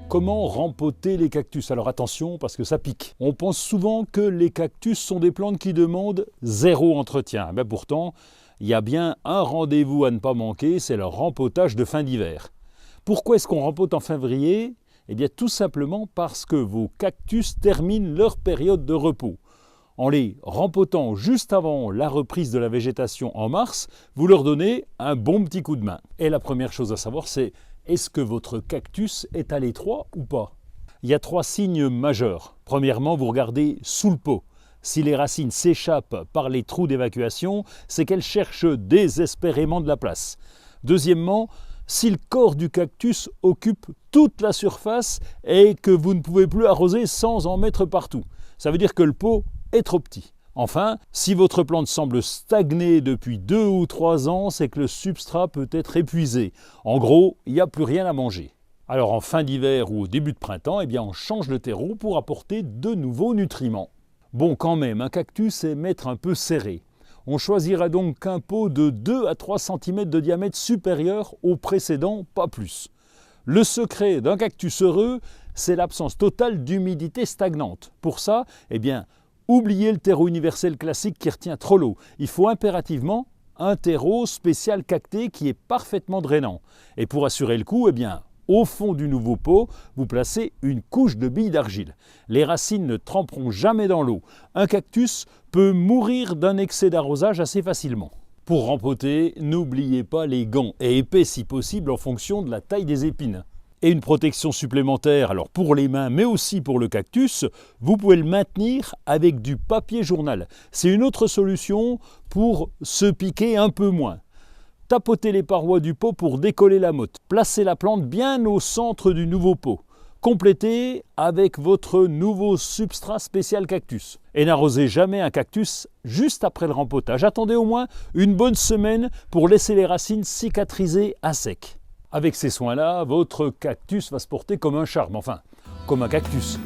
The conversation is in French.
Comment rempoter les cactus? Alors attention parce que ça pique. On pense souvent que les cactus sont des plantes qui demandent zéro entretien. Mais pourtant, il y a bien un rendez-vous à ne pas manquer, c'est le rempotage de fin d'hiver. Pourquoi est-ce qu'on rempote en février? Eh bien tout simplement parce que vos cactus terminent leur période de repos. En les rempotant juste avant la reprise de la végétation en mars, vous leur donnez un bon petit coup de main. Et la première chose à savoir, c'est est-ce que votre cactus est à l'étroit ou pas? Il y a 3 signes majeurs. Premièrement, vous regardez sous le pot. Si les racines s'échappent par les trous d'évacuation, c'est qu'elles cherchent désespérément de la place. Deuxièmement, si le corps du cactus occupe toute la surface et que vous ne pouvez plus arroser sans en mettre partout, ça veut dire que le pot est trop petit. Enfin, si votre plante semble stagner depuis 2 ou 3 ans, c'est que le substrat peut être épuisé. En gros, il n'y a plus rien à manger. Alors en fin d'hiver ou au début de printemps, eh bien on change le terreau pour apporter de nouveaux nutriments. Bon, quand même, un cactus est mettre un peu serré. On choisira donc un pot de 2 à 3 cm de diamètre supérieur au précédent, pas plus. Le secret d'un cactus heureux, c'est l'absence totale d'humidité stagnante. Pour ça, eh bien, oubliez le terreau universel classique qui retient trop l'eau. Il faut impérativement un terreau spécial cacté qui est parfaitement drainant. Et pour assurer le coup, eh bien, au fond du nouveau pot, vous placez une couche de billes d'argile. Les racines ne tremperont jamais dans l'eau. Un cactus peut mourir d'un excès d'arrosage assez facilement. Pour rempoter, n'oubliez pas les gants, et épais si possible en fonction de la taille des épines. Et une protection supplémentaire, alors pour les mains mais aussi pour le cactus, vous pouvez le maintenir avec du papier journal. C'est une autre solution pour se piquer un peu moins. Tapotez les parois du pot pour décoller la motte. Placez la plante bien au centre du nouveau pot. Complétez avec votre nouveau substrat spécial cactus. Et n'arrosez jamais un cactus juste après le rempotage. Attendez au moins une bonne semaine pour laisser les racines cicatriser à sec. Avec ces soins-là, votre cactus va se porter comme un charme, enfin, comme un cactus.